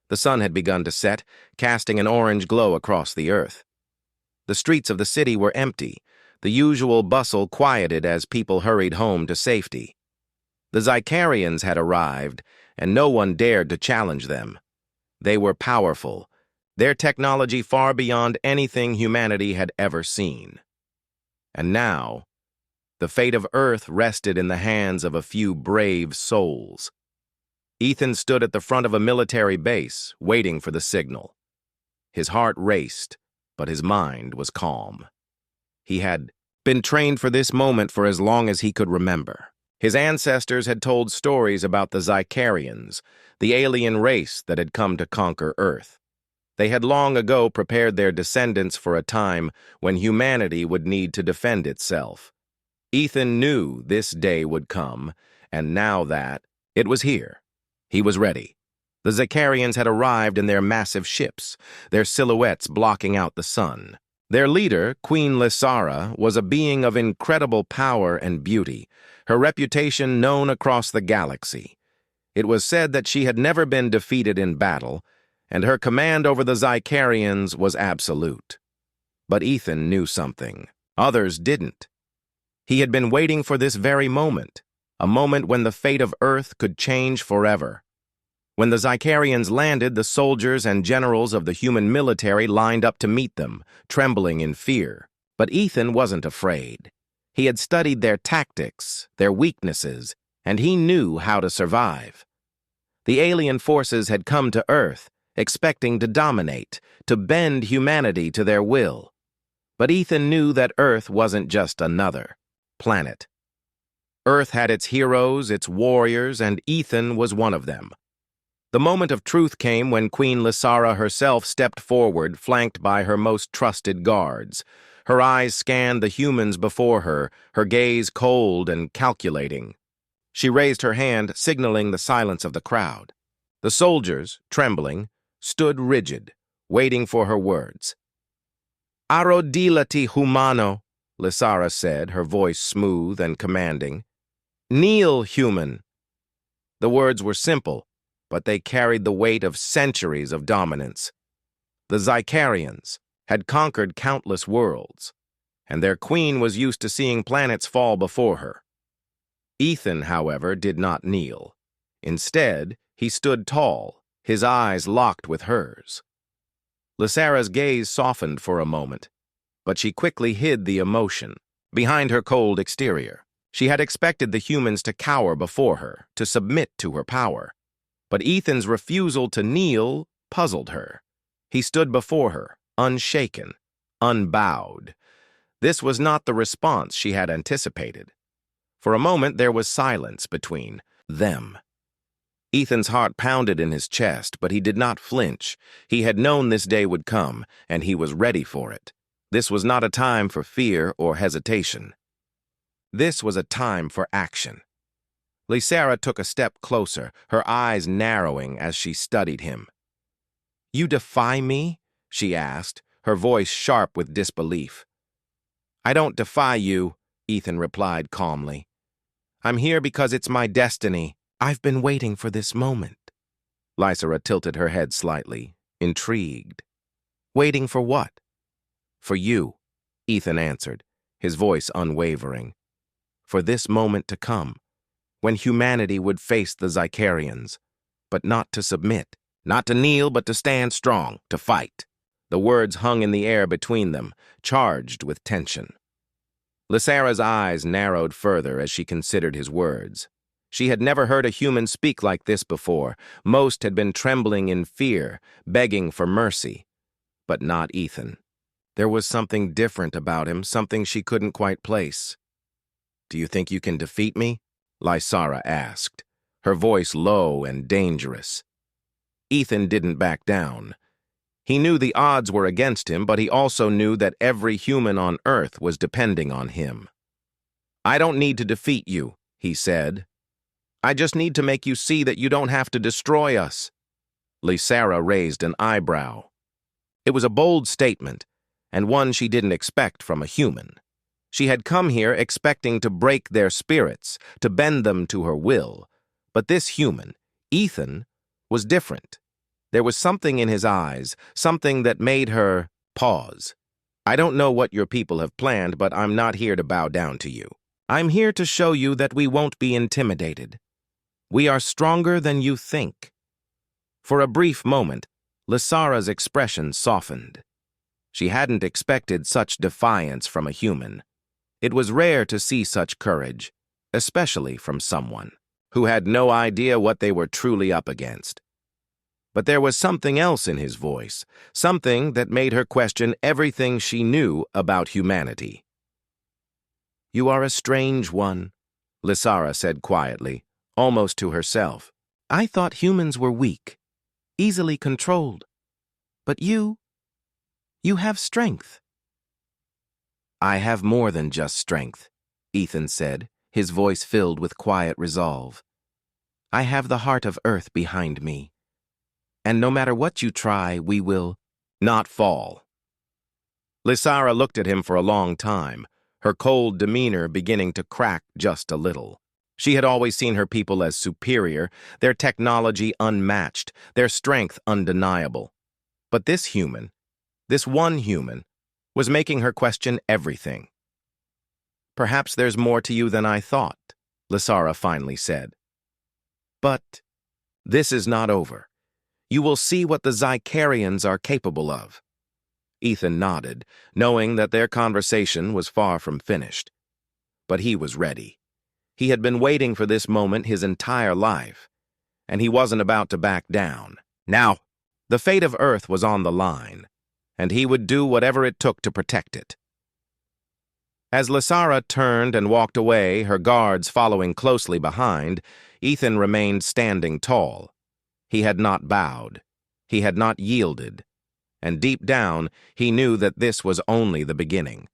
The sun had begun to set, casting an orange glow across the earth. The streets of the city were empty, the usual bustle quieted as people hurried home to safety. The Zicarians had arrived, and no one dared to challenge them. They were powerful, their technology far beyond anything humanity had ever seen. And now, the fate of Earth rested in the hands of a few brave souls. Ethan stood at the front of a military base, waiting for the signal. His heart raced, but his mind was calm. He had been trained for this moment for as long as he could remember. His ancestors had told stories about the Zicarians, the alien race that had come to conquer Earth. They had long ago prepared their descendants for a time when humanity would need to defend itself. Ethan knew this day would come, and now that it was here, he was ready. The Zicarians had arrived in their massive ships, their silhouettes blocking out the sun. Their leader, Queen Lysara, was a being of incredible power and beauty, her reputation known across the galaxy. It was said that she had never been defeated in battle, and her command over the Zicarians was absolute. But Ethan knew something. Others didn't. He had been waiting for this very moment, a moment when the fate of Earth could change forever. When the Zicarians landed, the soldiers and generals of the human military lined up to meet them, trembling in fear. But Ethan wasn't afraid. He had studied their tactics, their weaknesses, and he knew how to survive. The alien forces had come to Earth, expecting to dominate, to bend humanity to their will. But Ethan knew that Earth wasn't just another planet. Earth had its heroes, its warriors, and Ethan was one of them. The moment of truth came when Queen Lysara herself stepped forward, flanked by her most trusted guards. Her eyes scanned the humans before her, her gaze cold and calculating. She raised her hand, signaling the silence of the crowd. The soldiers, trembling, stood rigid, waiting for her words. "Arrodillati humano," Lysara said, her voice smooth and commanding. "Kneel, human." The words were simple, but they carried the weight of centuries of dominance. The Zicarians had conquered countless worlds, and their queen was used to seeing planets fall before her. Ethan, however, did not kneel. Instead, he stood tall, his eyes locked with hers. Lysara's gaze softened for a moment, but she quickly hid the emotion behind her cold exterior. She had expected the humans to cower before her, to submit to her power. But Ethan's refusal to kneel puzzled her. He stood before her, unshaken, unbowed. This was not the response she had anticipated. For a moment there was silence between them. Ethan's heart pounded in his chest, but he did not flinch. He had known this day would come, and he was ready for it. This was not a time for fear or hesitation. This was a time for action. Lysara took a step closer, her eyes narrowing as she studied him. "You defy me?" she asked, her voice sharp with disbelief. "I don't defy you," Ethan replied calmly. "I'm here because it's my destiny. I've been waiting for this moment." Lysara tilted her head slightly, intrigued. "Waiting for what?" "For you," Ethan answered, his voice unwavering. "For this moment to come, when humanity would face the Zicarians, but not to submit, not to kneel, but to stand strong, to fight." The words hung in the air between them, charged with tension. Lysara's eyes narrowed further as she considered his words. She had never heard a human speak like this before. Most had been trembling in fear, begging for mercy. But not Ethan. There was something different about him, something she couldn't quite place. "Do you think you can defeat me?" Lysara asked, her voice low and dangerous. Ethan didn't back down. He knew the odds were against him, but he also knew that every human on Earth was depending on him. "I don't need to defeat you," he said. "I just need to make you see that you don't have to destroy us." Lysara raised an eyebrow. It was a bold statement, and one she didn't expect from a human. She had come here expecting to break their spirits, to bend them to her will. But this human, Ethan, was different. There was something in his eyes, something that made her pause. I don't know what your people have planned, but I'm not here to bow down to you. I'm here to show you that we won't be intimidated. We are stronger than you think. For a brief moment, Lysara's expression softened. She hadn't expected such defiance from a human. It was rare to see such courage, especially from someone who had no idea what they were truly up against. But there was something else in his voice, something that made her question everything she knew about humanity. You are a strange one, Lysara said quietly, almost to herself. I thought humans were weak, easily controlled. But you have strength. I have more than just strength, Ethan said, his voice filled with quiet resolve. I have the heart of Earth behind me. And no matter what you try, we will not fall. Lysara looked at him for a long time, her cold demeanor beginning to crack just a little. She had always seen her people as superior, their technology unmatched, their strength undeniable. But this one human, was making her question everything. Perhaps there's more to you than I thought, Lysara finally said. But this is not over. You will see what the Zycarians are capable of. Ethan nodded, knowing that their conversation was far from finished. But he was ready. He had been waiting for this moment his entire life, and he wasn't about to back down. Now, the fate of Earth was on the line, and he would do whatever it took to protect it. As Lysara turned and walked away, her guards following closely behind, Ethan remained standing tall. He had not bowed. He had not yielded. And deep down, he knew that this was only the beginning.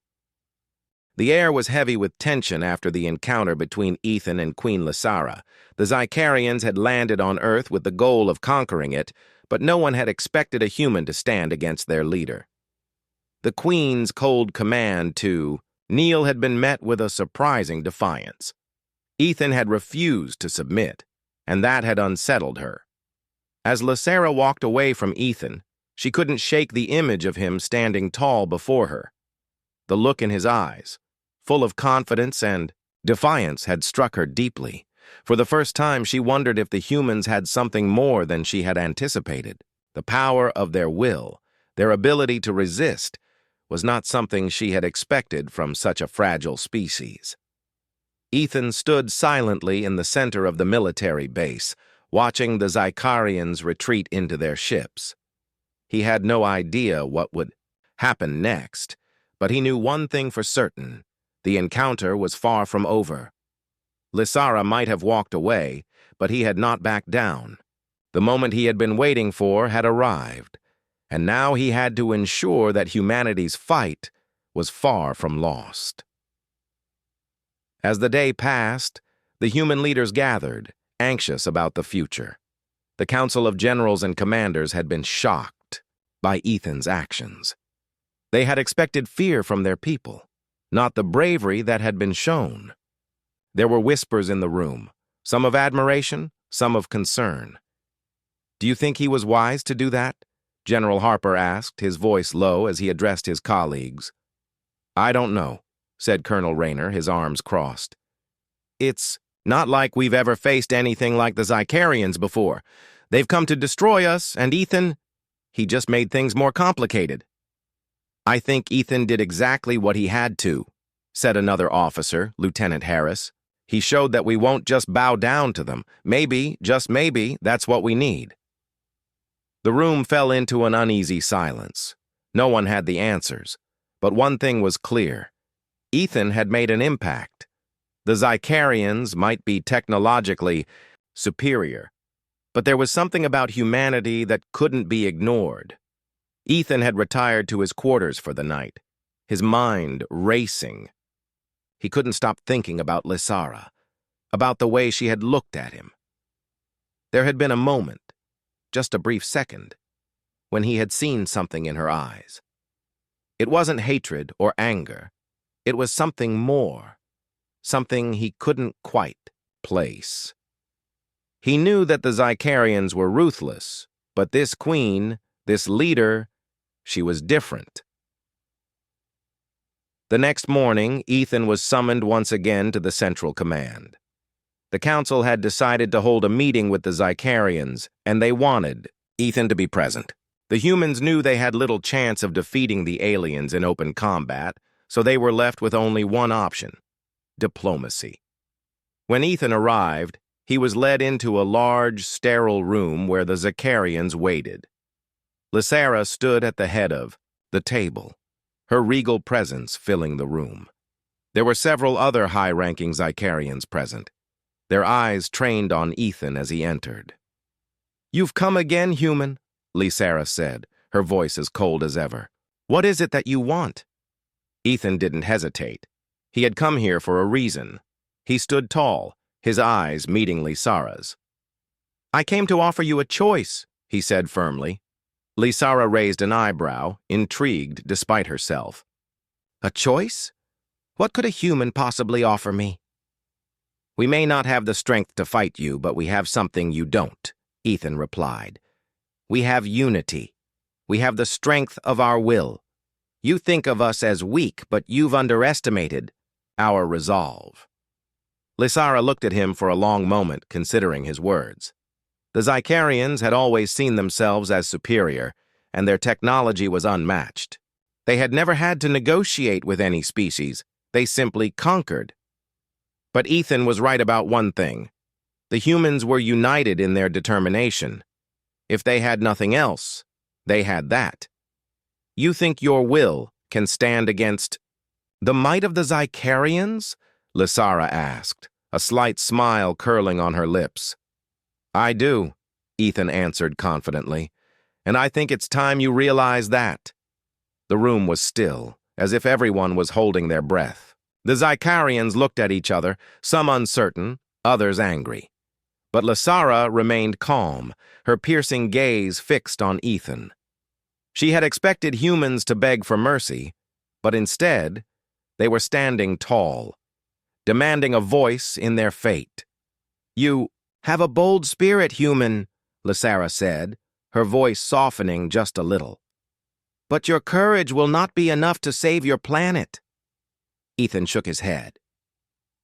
The air was heavy with tension after the encounter between Ethan and Queen Lysara. The Zycarians had landed on Earth with the goal of conquering it, but no one had expected a human to stand against their leader. The Queen's cold command to kneel had been met with a surprising defiance. Ethan had refused to submit, and that had unsettled her. As Lysara walked away from Ethan, she couldn't shake the image of him standing tall before her. The look in his eyes, full of confidence and defiance, had struck her deeply. For the first time, she wondered if the humans had something more than she had anticipated. The power of their will, their ability to resist, was not something she had expected from such a fragile species. Ethan stood silently in the center of the military base, watching the Zycarians retreat into their ships. He had no idea what would happen next, but he knew one thing for certain: the encounter was far from over. Lysara might have walked away, but he had not backed down. The moment he had been waiting for had arrived, and now he had to ensure that humanity's fight was far from lost. As the day passed, the human leaders gathered, anxious about the future. The Council of Generals and Commanders had been shocked by Ethan's actions. They had expected fear from their people, not the bravery that had been shown. There were whispers in the room, some of admiration, some of concern. Do you think he was wise to do that? General Harper asked, his voice low as he addressed his colleagues. I don't know, said Colonel Rayner, his arms crossed. It's not like we've ever faced anything like the Zycarians before. They've come to destroy us, and Ethan, he just made things more complicated. I think Ethan did exactly what he had to, said another officer, Lieutenant Harris. He showed that we won't just bow down to them. Maybe, just maybe, that's what we need. The room fell into an uneasy silence. No one had the answers, but one thing was clear. Ethan had made an impact. The Zycarians might be technologically superior, but there was something about humanity that couldn't be ignored. Ethan had retired to his quarters for the night, his mind racing. He couldn't stop thinking about Lysara, about the way she had looked at him. There had been a moment, just a brief second, when he had seen something in her eyes. It wasn't hatred or anger. It was something more, something he couldn't quite place. He knew that the Zycarians were ruthless, But this queen, this leader, she was different. The next morning, Ethan was summoned once again to the Central Command. The council had decided to hold a meeting with the Zicarians, and they wanted Ethan to be present. The humans knew they had little chance of defeating the aliens in open combat, so they were left with only one option: diplomacy. When Ethan arrived, he was led into a large, sterile room where the Zicarians waited. Lysara stood at the head of the table, her regal presence filling the room. There were several other high-ranking Zicarians present, their eyes trained on Ethan as he entered. "You've come again, human," Lysara said, her voice as cold as ever. "What is it that you want?" Ethan didn't hesitate. He had come here for a reason. He stood tall, his eyes meeting Lysara's. "I came to offer you a choice," he said firmly. Lysara raised an eyebrow, intrigued despite herself. "A choice? What could a human possibly offer me?" "We may not have the strength to fight you, but we have something you don't," Ethan replied. "We have unity. We have the strength of our will. You think of us as weak, but you've underestimated our resolve." Lysara looked at him for a long moment, considering his words. The Zicarians had always seen themselves as superior, and their technology was unmatched. They had never had to negotiate with any species. They simply conquered. But Ethan was right about one thing. The humans were united in their determination. If they had nothing else, they had that. "You think your will can stand against the might of the Zicarians?" Lysara asked, a slight smile curling on her lips. "I do," Ethan answered confidently, "and I think it's time you realize that." The room was still, as if everyone was holding their breath. The Zicarians looked at each other, some uncertain, others angry. But Lysara remained calm, her piercing gaze fixed on Ethan. She had expected humans to beg for mercy, but instead, they were standing tall, demanding a voice in their fate. "You have a bold spirit, human," Lysara said, her voice softening just a little. "But your courage will not be enough to save your planet." Ethan shook his head.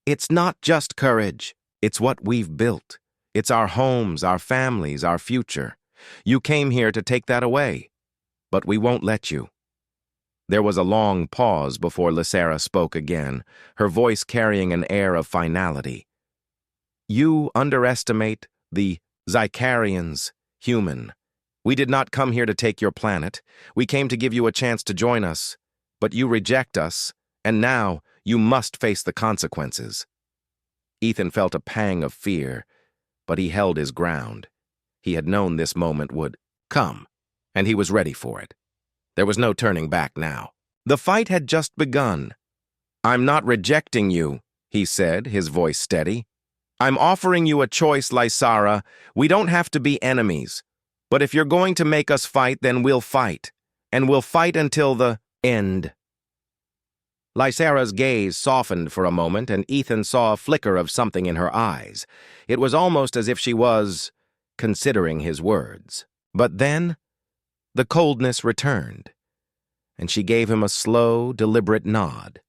"It's not just courage. It's what we've built. It's our homes, our families, our future. You came here to take that away, but we won't let you." There was a long pause before Lysara spoke again, her voice carrying an air of finality. "You underestimate the Zicarians, human. We did not come here to take your planet. We came to give you a chance to join us. But you reject us, and now you must face the consequences." Ethan felt a pang of fear, but he held his ground. He had known this moment would come, and he was ready for it. There was no turning back now. The fight had just begun. "I'm not rejecting you," he said, his voice steady. "I'm offering you a choice, Lysara. We don't have to be enemies. But if you're going to make us fight, then we'll fight. And we'll fight until the end." Lysara's gaze softened for a moment, and Ethan saw a flicker of something in her eyes. It was almost as if she was considering his words. But then, the coldness returned, and she gave him a slow, deliberate nod.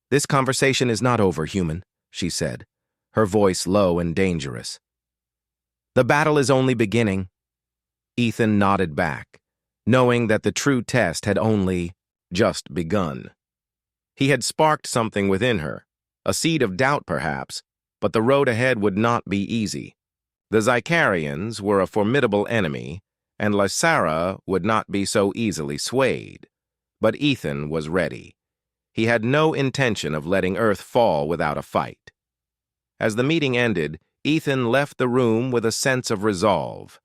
"This conversation is not over, human," she said, her voice low and dangerous. "The battle is only beginning." Ethan nodded back, knowing that the true test had only just begun. He had sparked something within her, a seed of doubt perhaps, but the road ahead would not be easy. The Zicarians were a formidable enemy, and Lysara would not be so easily swayed. But Ethan was ready. He had no intention of letting Earth fall without a fight. As the meeting ended, Ethan left the room with a sense of resolve.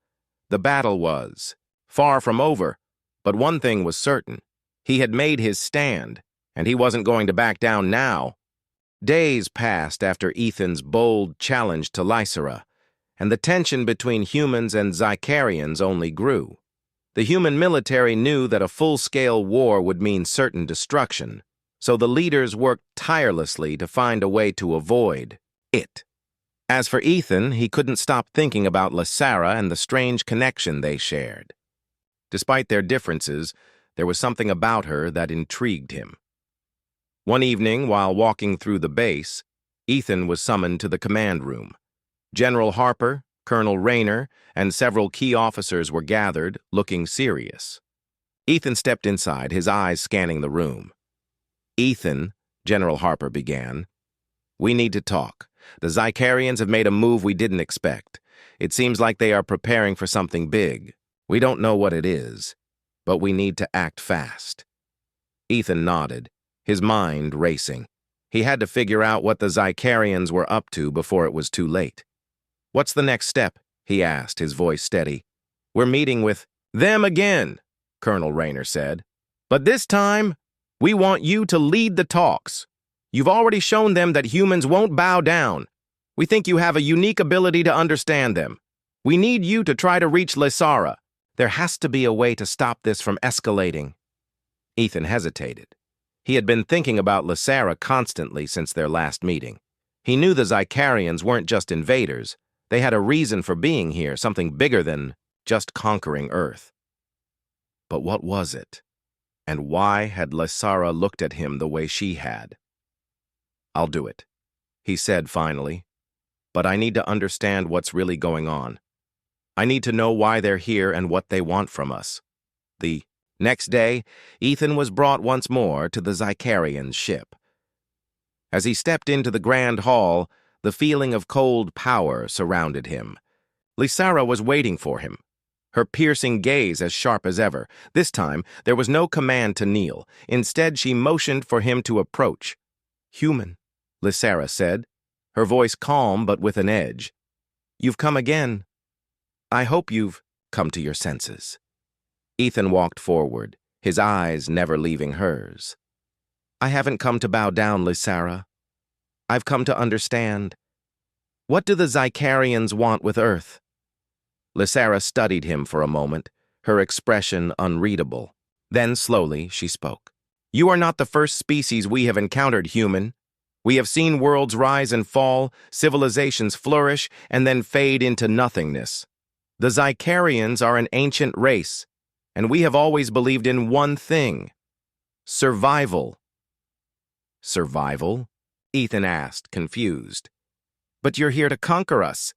The battle was far from over, but one thing was certain. He had made his stand, and he wasn't going to back down now. Days passed after Ethan's bold challenge to Lysara, and the tension between humans and Zicarians only grew. The human military knew that a full-scale war would mean certain destruction, so the leaders worked tirelessly to find a way to avoid it. As for Ethan, he couldn't stop thinking about Lysara and the strange connection they shared. Despite their differences, there was something about her that intrigued him. One evening, while walking through the base, Ethan was summoned to the command room. General Harper, Colonel Rayner, and several key officers were gathered, looking serious. Ethan stepped inside, his eyes scanning the room. "Ethan," General Harper began, "we need to talk. The Zycarians have made a move we didn't expect. It seems like they are preparing for something big. We don't know what it is, but we need to act fast." Ethan nodded, his mind racing. He had to figure out what the Zycarians were up to before it was too late. "What's the next step?" he asked, his voice steady. "We're meeting with them again," Colonel Rayner said. "But this time, we want you to lead the talks. You've already shown them that humans won't bow down. We think you have a unique ability to understand them. We need you to try to reach Lysara. There has to be a way to stop this from escalating." Ethan hesitated. He had been thinking about Lysara constantly since their last meeting. He knew the Zycarians weren't just invaders. They had a reason for being here, something bigger than just conquering Earth. But what was it? And why had Lysara looked at him the way she had? "I'll do it," he said finally. "But I need to understand what's really going on. I need to know why they're here and what they want from us." The next day, Ethan was brought once more to the Zycarians' ship. As he stepped into the grand hall, the feeling of cold power surrounded him. Lysara was waiting for him, her piercing gaze as sharp as ever. This time, there was no command to kneel. Instead, she motioned for him to approach. "Human," Lysara said, her voice calm but with an edge. "You've come again. I hope you've come to your senses." Ethan walked forward, his eyes never leaving hers. "I haven't come to bow down, Lysara. I've come to understand. What do the Zycarians want with Earth?" Lysara studied him for a moment, her expression unreadable. Then slowly she spoke. "You are not the first species we have encountered, human. We have seen worlds rise and fall, civilizations flourish, and then fade into nothingness. The Zycarians are an ancient race, and we have always believed in one thing: survival." "Survival?" Ethan asked, confused. "But you're here to conquer us.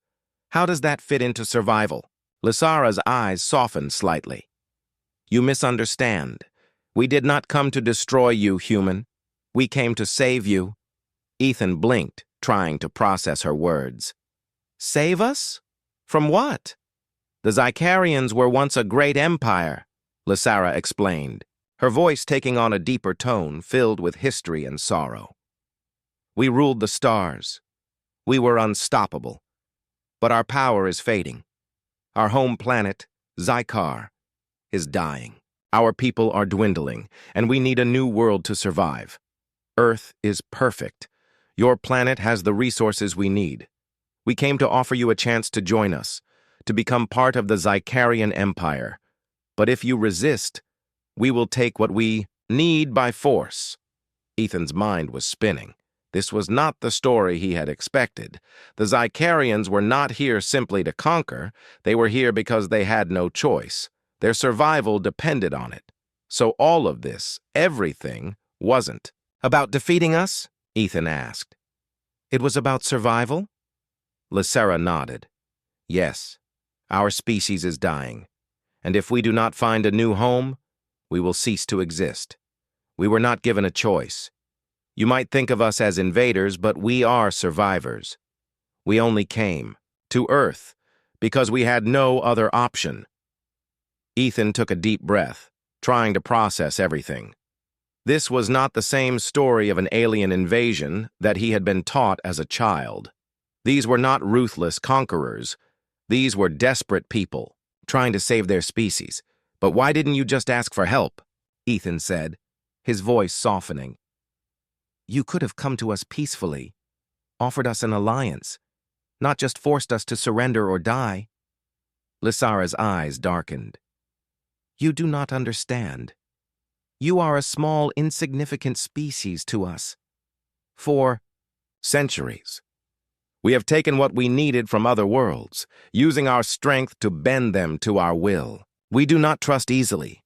How does that fit into survival?" Lysara's eyes softened slightly. "You misunderstand. We did not come to destroy you, human. We came to save you." Ethan blinked, trying to process her words. "Save us? From what?" "The Zycarians were once a great empire," Lysara explained, her voice taking on a deeper tone filled with history and sorrow. "We ruled the stars. We were unstoppable. But our power is fading. Our home planet, Zykar, is dying. Our people are dwindling, and we need a new world to survive. Earth is perfect. Your planet has the resources we need. We came to offer you a chance to join us, to become part of the Zycarian Empire. But if you resist, we will take what we need by force." Ethan's mind was spinning. This was not the story he had expected. The Zycarians were not here simply to conquer. They were here because they had no choice. Their survival depended on it. So all of this, everything, wasn't about defeating us? Ethan asked. "It was about survival?" Lysara nodded. "Yes, our species is dying, and if we do not find a new home, we will cease to exist. We were not given a choice. You might think of us as invaders, but we are survivors. We only came to Earth because we had no other option." Ethan took a deep breath, trying to process everything. This was not the same story of an alien invasion that he had been taught as a child. These were not ruthless conquerors. These were desperate people, trying to save their species. "But why didn't you just ask for help?" Ethan said, his voice softening. "You could have come to us peacefully, offered us an alliance, not just forced us to surrender or die." Lysara's eyes darkened. "You do not understand. You are a small, insignificant species to us. For centuries, We have taken what we needed from other worlds, using our strength to bend them to our will. We do not trust easily.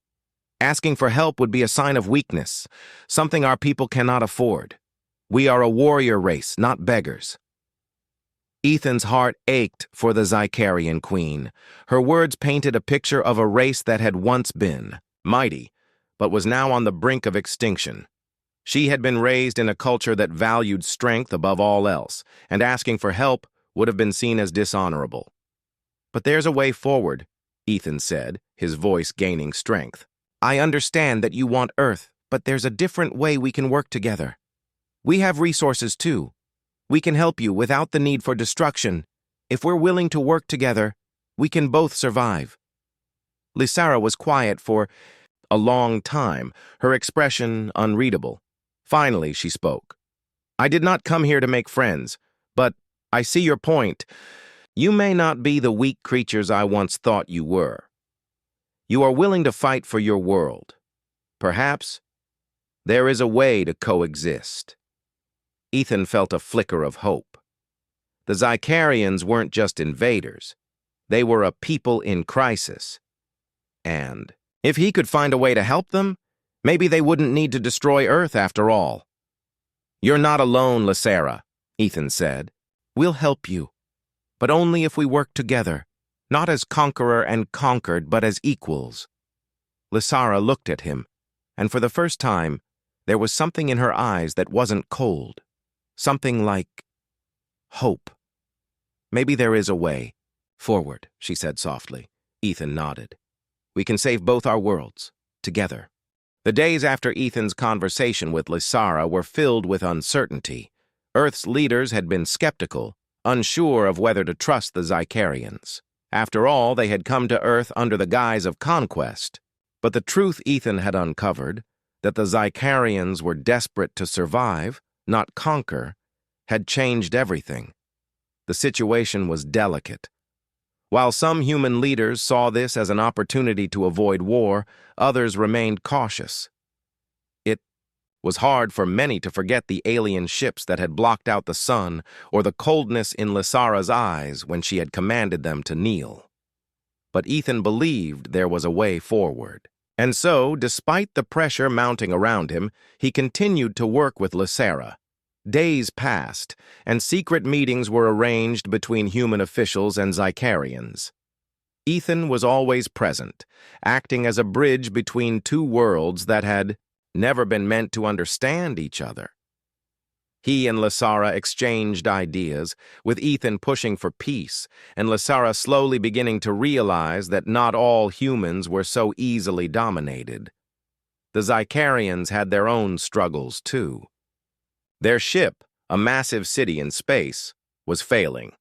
Asking for help would be a sign of weakness, something our people cannot afford. We are a warrior race, not beggars. Ethan's heart ached for the Zycarian queen. Her words painted a picture of a race that had once been mighty, but was now on the brink of extinction. She had been raised in a culture that valued strength above all else, and asking for help would have been seen as dishonorable. But there's a way forward, Ethan said, his voice gaining strength. I understand that you want Earth, but there's a different way we can work together. We have resources too. We can help you without the need for destruction. If we're willing to work together, we can both survive. Lysara was quiet for a long time, her expression unreadable. Finally, she spoke. I did not come here to make friends, but I see your point. You may not be the weak creatures I once thought you were. You are willing to fight for your world. Perhaps there is a way to coexist. Ethan felt a flicker of hope. The Zycarians weren't just invaders. They were a people in crisis. And if he could find a way to help them, maybe they wouldn't need to destroy Earth after all. You're not alone, Lysara, Ethan said. We'll help you, but only if we work together, not as conqueror and conquered, but as equals. Lysara looked at him, and for the first time, there was something in her eyes that wasn't cold. Something like hope. Maybe there is a way. Forward, she said softly. Ethan nodded. We can save both our worlds, together. The days after Ethan's conversation with Lysara were filled with uncertainty. Earth's leaders had been skeptical, unsure of whether to trust the Zycarians. After all, they had come to Earth under the guise of conquest. But the truth Ethan had uncovered, that the Zycarians were desperate to survive, not conquer, had changed everything. The situation was delicate. While some human leaders saw this as an opportunity to avoid war, others remained cautious. It was hard for many to forget the alien ships that had blocked out the sun or the coldness in Lysara's eyes when she had commanded them to kneel. But Ethan believed there was a way forward. And so, despite the pressure mounting around him, he continued to work with Lysara. Days passed, and secret meetings were arranged between human officials and Zycarians. Ethan was always present, acting as a bridge between two worlds that had never been meant to understand each other. He and Lysara exchanged ideas, with Ethan pushing for peace, and Lysara slowly beginning to realize that not all humans were so easily dominated. The Zycarians had their own struggles, too. Their ship, a massive city in space, was failing.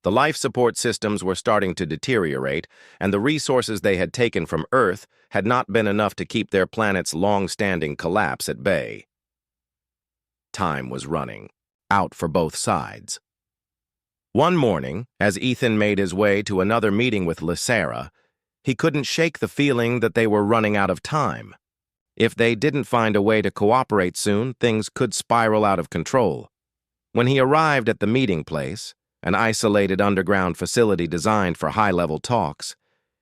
The life support systems were starting to deteriorate, and the resources they had taken from Earth had not been enough to keep their planet's long-standing collapse at bay. Time was running out for both sides. One morning, as Ethan made his way to another meeting with Lysara, he couldn't shake the feeling that they were running out of time. If they didn't find a way to cooperate soon, things could spiral out of control. When he arrived at the meeting place, an isolated underground facility designed for high-level talks,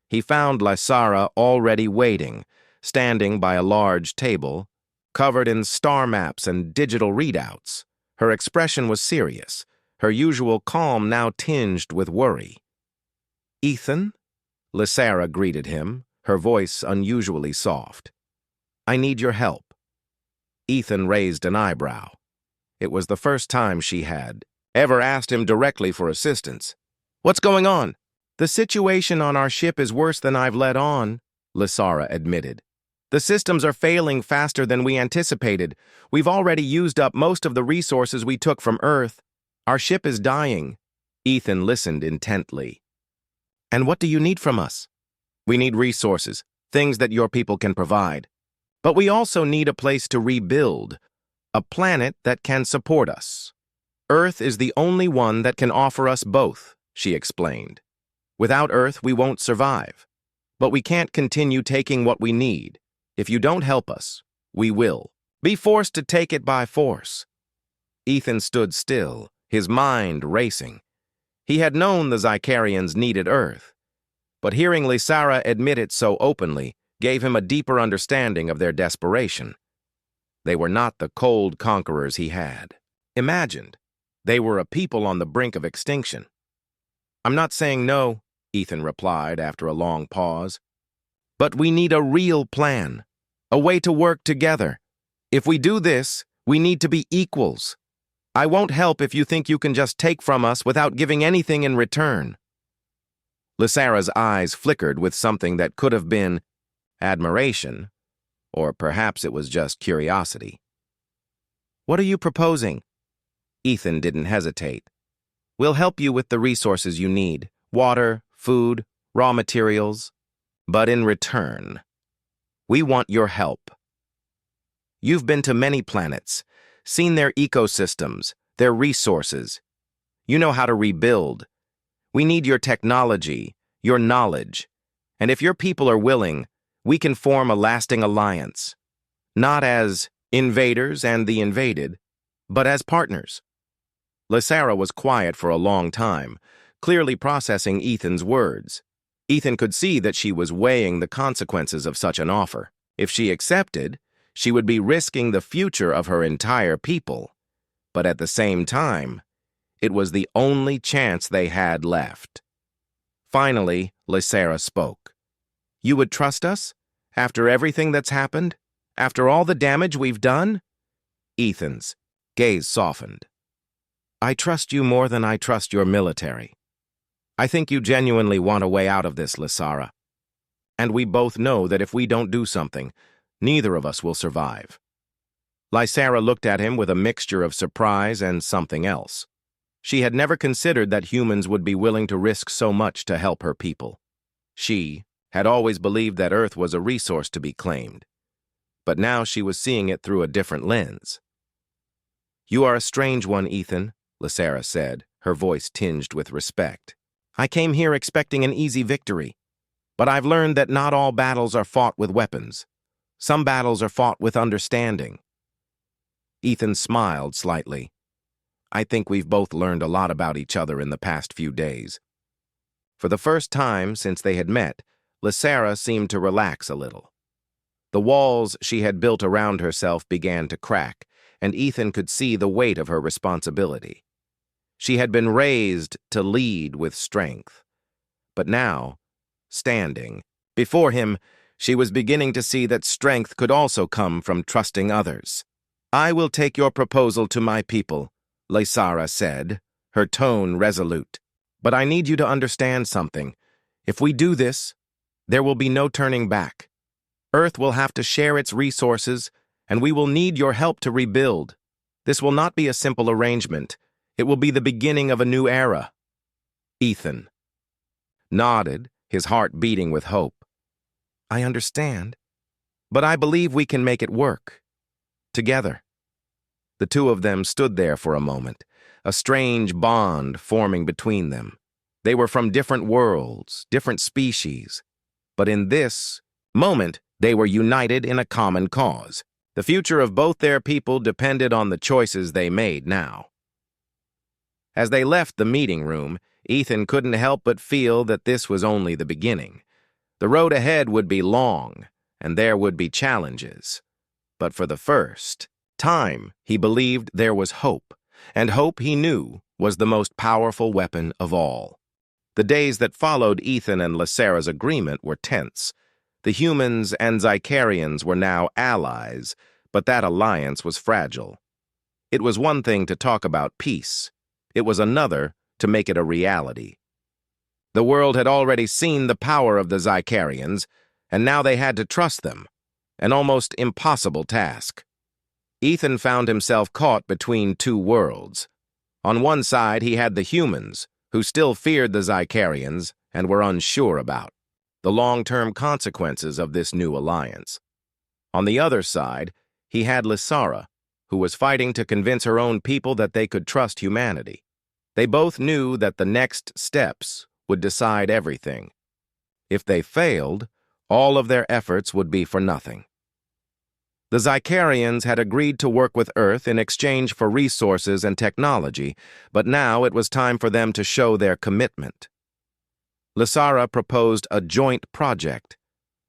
he found Lysara already waiting, standing by a large table, covered in star maps and digital readouts. Her expression was serious, her usual calm now tinged with worry. "Ethan?" Lysara greeted him, her voice unusually soft. "I need your help." Ethan raised an eyebrow. It was the first time she had ever asked him directly for assistance. "What's going on?" "The situation on our ship is worse than I've let on," Lysara admitted. "The systems are failing faster than we anticipated. We've already used up most of the resources we took from Earth. Our ship is dying." Ethan listened intently. "And what do you need from us?" "We need resources, things that your people can provide. But we also need a place to rebuild, a planet that can support us. Earth is the only one that can offer us both," she explained. "Without Earth, we won't survive. But we can't continue taking what we need. If you don't help us, we will be forced to take it by force." Ethan stood still, his mind racing. He had known the Zicarians needed Earth, but hearing Lysara admit it so openly gave him a deeper understanding of their desperation. They were not the cold conquerors he had imagined. They were a people on the brink of extinction. "I'm not saying no," Ethan replied after a long pause. "But we need a real plan, a way to work together. If we do this, we need to be equals. I won't help if you think you can just take from us without giving anything in return." Lysara's eyes flickered with something that could have been admiration, or perhaps it was just curiosity. "What are you proposing?" Ethan didn't hesitate. "We'll help you with the resources you need, water, food, raw materials. But in return, we want your help. You've been to many planets, seen their ecosystems, their resources. You know how to rebuild. We need your technology, your knowledge. And if your people are willing, we can form a lasting alliance. Not as invaders and the invaded, but as partners." Lysara was quiet for a long time, clearly processing Ethan's words. Ethan could see that she was weighing the consequences of such an offer. If she accepted, she would be risking the future of her entire people. But at the same time, it was the only chance they had left. Finally, Lysara spoke. "You would trust us? After everything that's happened? After all the damage we've done?" Ethan's gaze softened. "I trust you more than I trust your military. I think you genuinely want a way out of this, Lysara. And we both know that if we don't do something, neither of us will survive." Lysara looked at him with a mixture of surprise and something else. She had never considered that humans would be willing to risk so much to help her people. She had always believed that Earth was a resource to be claimed, but now she was seeing it through a different lens. "You are a strange one, Ethan," Lysara said, her voice tinged with respect. "I came here expecting an easy victory, but I've learned that not all battles are fought with weapons. Some battles are fought with understanding." Ethan smiled slightly. "I think we've both learned a lot about each other in the past few days." For the first time since they had met, Lysara seemed to relax a little. The walls she had built around herself began to crack, and Ethan could see the weight of her responsibility. She had been raised to lead with strength. But now, standing before him, she was beginning to see that strength could also come from trusting others. "I will take your proposal to my people," Lysara said, her tone resolute. "But I need you to understand something. If we do this, there will be no turning back. Earth will have to share its resources, and we will need your help to rebuild. This will not be a simple arrangement. It will be the beginning of a new era." Ethan nodded, his heart beating with hope. "I understand, but I believe we can make it work. Together." The two of them stood there for a moment, a strange bond forming between them. They were from different worlds, different species, but in this moment, they were united in a common cause. The future of both their people depended on the choices they made now. As they left the meeting room, Ethan couldn't help but feel that this was only the beginning. The road ahead would be long, and there would be challenges. But for the first time, he believed there was hope, and hope, he knew, was the most powerful weapon of all. The days that followed Ethan and Lysara's agreement were tense. The humans and Zicarians were now allies, but that alliance was fragile. It was one thing to talk about peace. It was another to make it a reality. The world had already seen the power of the Zicarians, and now they had to trust them, an almost impossible task. Ethan found himself caught between two worlds. On one side, he had the humans, who still feared the Zicarians and were unsure about the long-term consequences of this new alliance. On the other side, he had Lysara, who was fighting to convince her own people that they could trust humanity. They both knew that the next steps would decide everything. If they failed, all of their efforts would be for nothing. The Zicarians had agreed to work with Earth in exchange for resources and technology, but now it was time for them to show their commitment. Lysara proposed a joint project,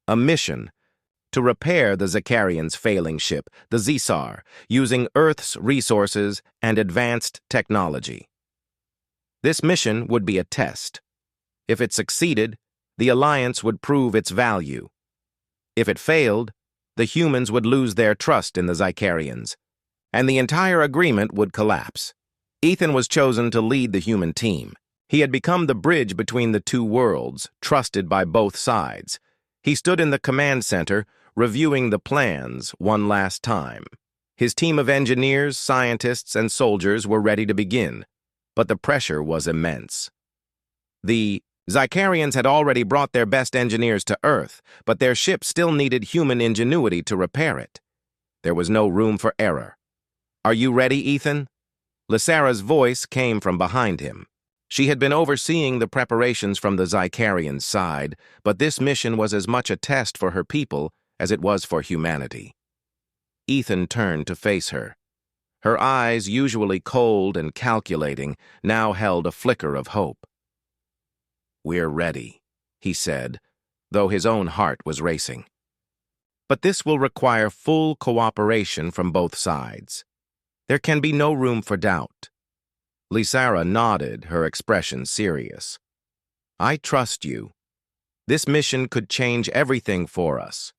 a mission, to repair the Zicarians' failing ship, the Zisar, using Earth's resources and advanced technology. This mission would be a test. If it succeeded, the Alliance would prove its value. If it failed, the humans would lose their trust in the Zicarians, and the entire agreement would collapse. Ethan was chosen to lead the human team. He had become the bridge between the two worlds, trusted by both sides. He stood in the command center, reviewing the plans one last time. His team of engineers, scientists, and soldiers were ready to begin, but the pressure was immense. The Zicarians had already brought their best engineers to Earth, but their ship still needed human ingenuity to repair it. There was no room for error. "Are you ready, Ethan?" Lysara's voice came from behind him. She had been overseeing the preparations from the Zicarian side, but this mission was as much a test for her people as it was for humanity. Ethan turned to face her. Her eyes, usually cold and calculating, now held a flicker of hope. "We're ready," he said, though his own heart was racing. "But this will require full cooperation from both sides. There can be no room for doubt." Lysara nodded, her expression serious. "I trust you. This mission could change everything for us.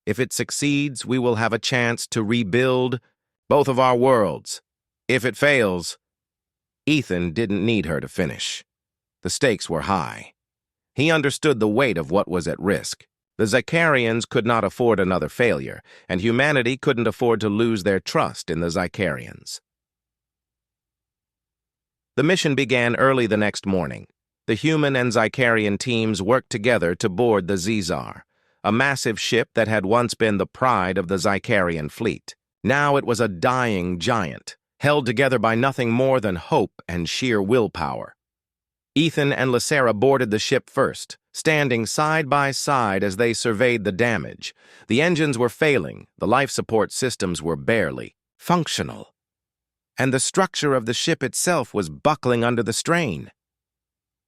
If it succeeds, we will have a chance to rebuild both of our worlds. If it fails..." Ethan didn't need her to finish. The stakes were high. He understood the weight of what was at risk. The Zicarians could not afford another failure, and humanity couldn't afford to lose their trust in the Zicarians. The mission began early the next morning. The human and Zicarian teams worked together to board the Zisar, a massive ship that had once been the pride of the Zicarian fleet. Now it was a dying giant, held together by nothing more than hope and sheer willpower. Ethan and Lysara boarded the ship first, standing side by side as they surveyed the damage. The engines were failing, the life support systems were barely functional, and the structure of the ship itself was buckling under the strain.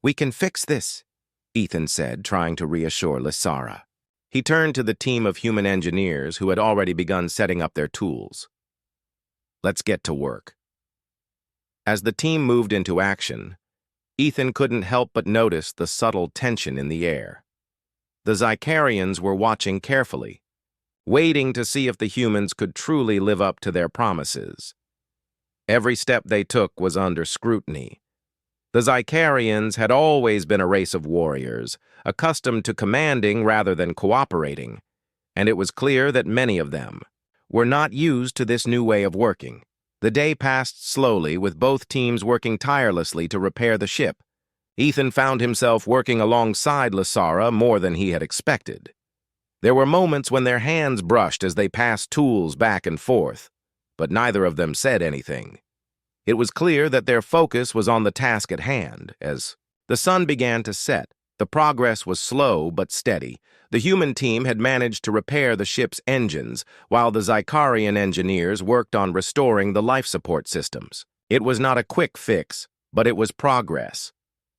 "We can fix this," Ethan said, trying to reassure Lysara. He turned to the team of human engineers who had already begun setting up their tools. "Let's get to work." As the team moved into action, Ethan couldn't help but notice the subtle tension in the air. The Zicarians were watching carefully, waiting to see if the humans could truly live up to their promises. Every step they took was under scrutiny. The Zicarians had always been a race of warriors, accustomed to commanding rather than cooperating, and it was clear that many of them were not used to this new way of working. The day passed slowly, with both teams working tirelessly to repair the ship. Ethan found himself working alongside Lysara more than he had expected. There were moments when their hands brushed as they passed tools back and forth, but neither of them said anything. It was clear that their focus was on the task at hand. As the sun began to set, the progress was slow but steady. The human team had managed to repair the ship's engines, while the Zicarian engineers worked on restoring the life support systems. It was not a quick fix, but it was progress.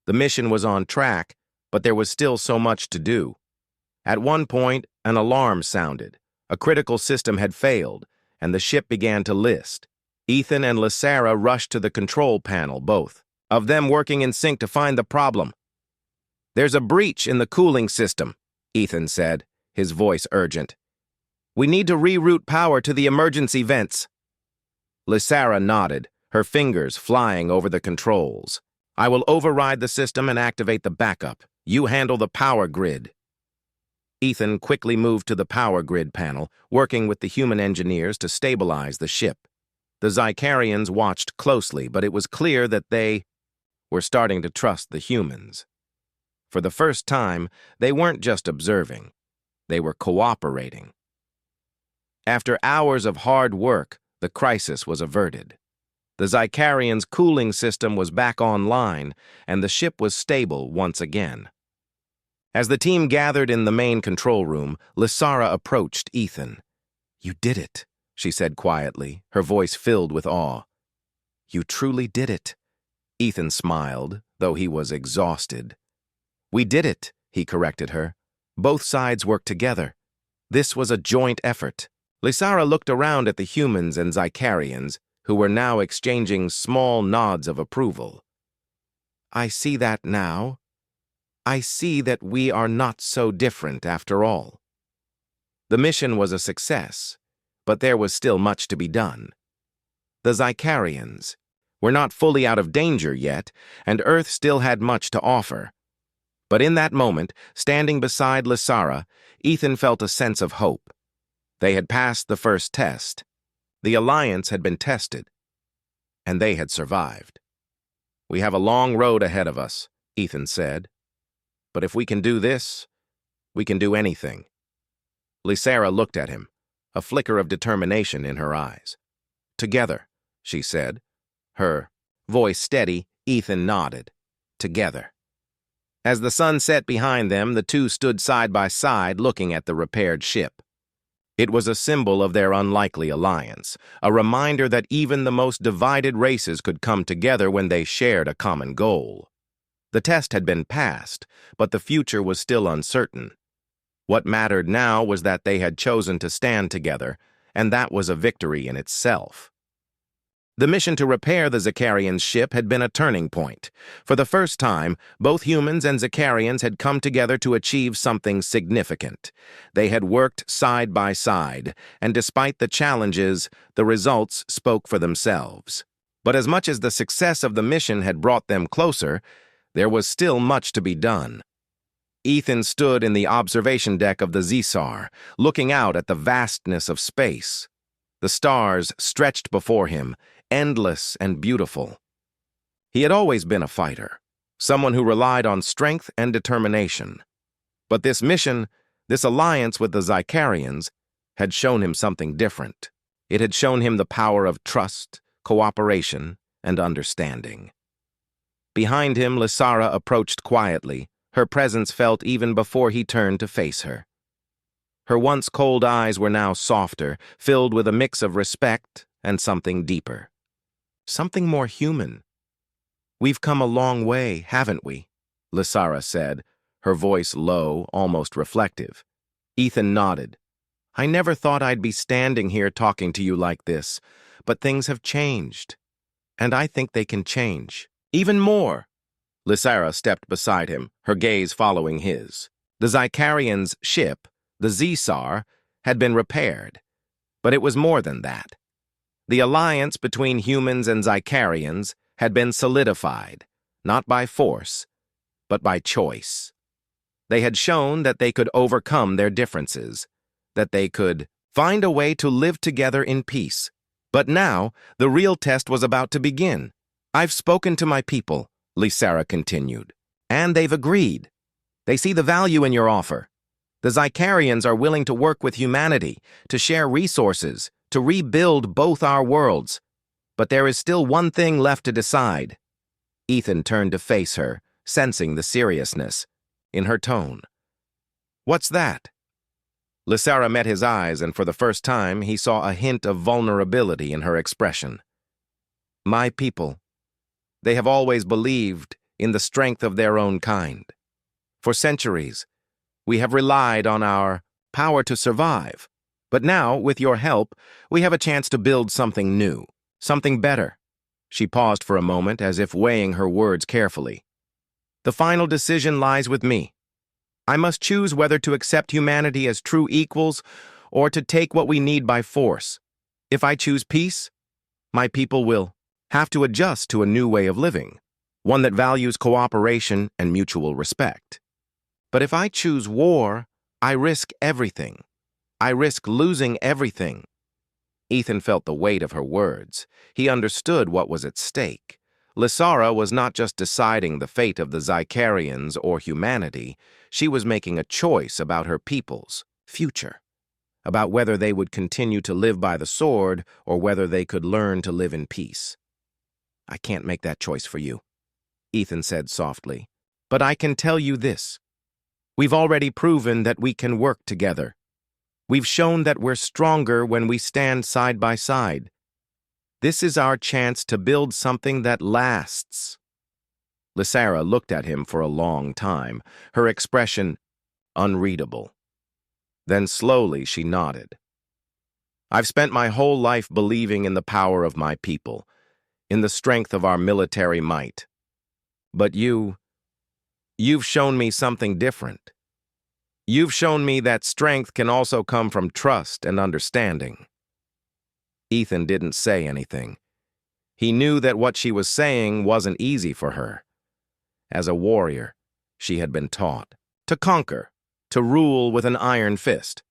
The mission was on track, but there was still so much to do. At one point, an alarm sounded. A critical system had failed, and the ship began to list. Ethan and Lysara rushed to the control panel, both of them working in sync to find the problem. "There's a breach in the cooling system," Ethan said, his voice urgent. "We need to reroute power to the emergency vents." Lysara nodded, her fingers flying over the controls. "I will override the system and activate the backup. You handle the power grid." Ethan quickly moved to the power grid panel, working with the human engineers to stabilize the ship. The Zicarians watched closely, but it was clear that they were starting to trust the humans. For the first time, they weren't just observing. They were cooperating. After hours of hard work, the crisis was averted. The Zicarians' cooling system was back online, and the ship was stable once again. As the team gathered in the main control room, Lysara approached Ethan. You did it, she said quietly, her voice filled with awe. You truly did it. Ethan smiled, though he was exhausted. We did it, he corrected her. Both sides worked together. This was a joint effort. Lysara looked around at the humans and Zicarians, who were now exchanging small nods of approval. I see that now. I see that we are not so different after all. The mission was a success, but there was still much to be done. The Zicarians were not fully out of danger yet, and Earth still had much to offer. But in that moment, standing beside Lysara, Ethan felt a sense of hope. They had passed the first test. The Alliance had been tested, and they had survived. We have a long road ahead of us, Ethan said. But if we can do this, we can do anything. Lysara looked at him, a flicker of determination in her eyes. Together, she said. Her voice steady, Ethan nodded. Together. As the sun set behind them, the two stood side by side looking at the repaired ship. It was a symbol of their unlikely alliance, a reminder that even the most divided races could come together when they shared a common goal. The test had been passed, but the future was still uncertain. What mattered now was that they had chosen to stand together, and that was a victory in itself. The mission to repair the Zicarians' ship had been a turning point. For the first time, both humans and Zicarians had come together to achieve something significant. They had worked side by side, and despite the challenges, the results spoke for themselves. But as much as the success of the mission had brought them closer, there was still much to be done. Ethan stood in the observation deck of the Zisar, looking out at the vastness of space. The stars stretched before him, endless and beautiful. He had always been a fighter, someone who relied on strength and determination. But this mission, this alliance with the Zicarians, had shown him something different. It had shown him the power of trust, cooperation, and understanding. Behind him, Lysara approached quietly, her presence felt even before he turned to face her. Her once cold eyes were now softer, filled with a mix of respect and something deeper. Something more human. We've come a long way, haven't we? Lysara said, her voice low, almost reflective. Ethan nodded. I never thought I'd be standing here talking to you like this, but things have changed. And I think they can change. Even more. Lysara stepped beside him, her gaze following his. The Zicarians' ship, the Zisar, had been repaired. But it was more than that. The alliance between humans and Zicarians had been solidified, not by force, but by choice. They had shown that they could overcome their differences, that they could find a way to live together in peace. But now, the real test was about to begin. I've spoken to my people, Lysara continued, and they've agreed. They see the value in your offer. The Zicarians are willing to work with humanity, to share resources, to rebuild both our worlds. But there is still one thing left to decide. Ethan turned to face her, sensing the seriousness in her tone. What's that? Lysara met his eyes, and for the first time he saw a hint of vulnerability in her expression. My people. They have always believed in the strength of their own kind. For centuries, we have relied on our power to survive. But now, with your help, we have a chance to build something new, something better. She paused for a moment as if weighing her words carefully. The final decision lies with me. I must choose whether to accept humanity as true equals or to take what we need by force. If I choose peace, my people will have to adjust to a new way of living, one that values cooperation and mutual respect. But if I choose war, I risk everything. I risk losing everything. Ethan felt the weight of her words. He understood what was at stake. Lysara was not just deciding the fate of the Zicarians or humanity. She was making a choice about her people's future, about whether they would continue to live by the sword or whether they could learn to live in peace. I can't make that choice for you, Ethan said softly. But I can tell you this. We've already proven that we can work together. We've shown that we're stronger when we stand side by side. This is our chance to build something that lasts." Lysara looked at him for a long time, her expression unreadable. Then slowly she nodded. "I've spent my whole life believing in the power of my people, in the strength of our military might. But you've shown me something different. You've shown me that strength can also come from trust and understanding." Ethan didn't say anything. He knew that what she was saying wasn't easy for her. As a warrior, she had been taught to conquer, to rule with an iron fist.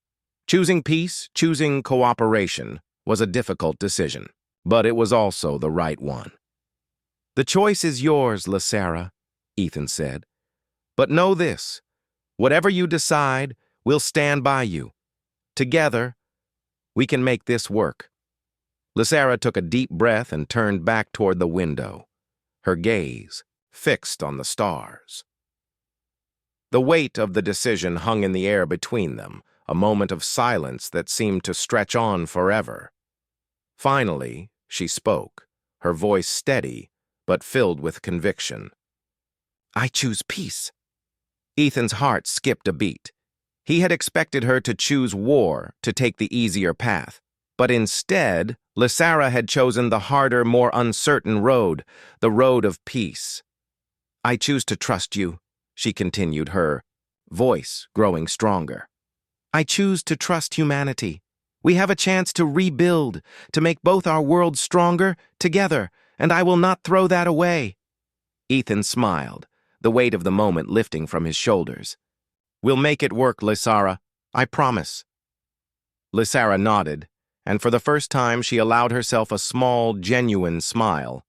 Choosing peace, choosing cooperation, was a difficult decision, but it was also the right one. "The choice is yours, Lysara," Ethan said. "But know this, whatever you decide, we'll stand by you. Together, we can make this work." Lysara took a deep breath and turned back toward the window, her gaze fixed on the stars. The weight of the decision hung in the air between them, a moment of silence that seemed to stretch on forever. Finally, she spoke, her voice steady but filled with conviction. "I choose peace." Ethan's heart skipped a beat. He had expected her to choose war, to take the easier path. But instead, Lysara had chosen the harder, more uncertain road, the road of peace. "I choose to trust you," she continued, her voice growing stronger. "I choose to trust humanity. We have a chance to rebuild, to make both our worlds stronger together, and I will not throw that away." Ethan smiled, the weight of the moment lifting from his shoulders. "We'll make it work, Lysara. I promise." Lysara nodded, and for the first time she allowed herself a small, genuine smile.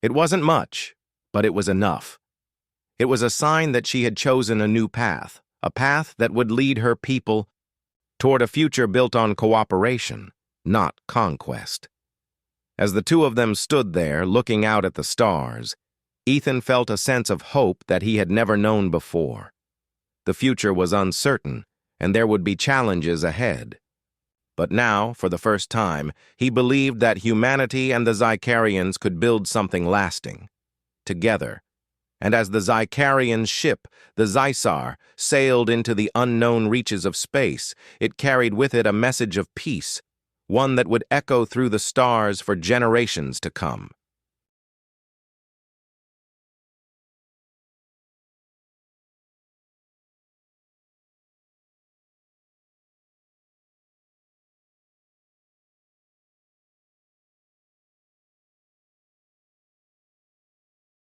It wasn't much, but it was enough. It was a sign that she had chosen a new path, a path that would lead her people toward a future built on cooperation, not conquest. As the two of them stood there, looking out at the stars, Ethan felt a sense of hope that he had never known before. The future was uncertain, and there would be challenges ahead. But now, for the first time, he believed that humanity and the Zicarians could build something lasting, together. And as the Zicarian ship, the Zisar, sailed into the unknown reaches of space, it carried with it a message of peace, one that would echo through the stars for generations to come.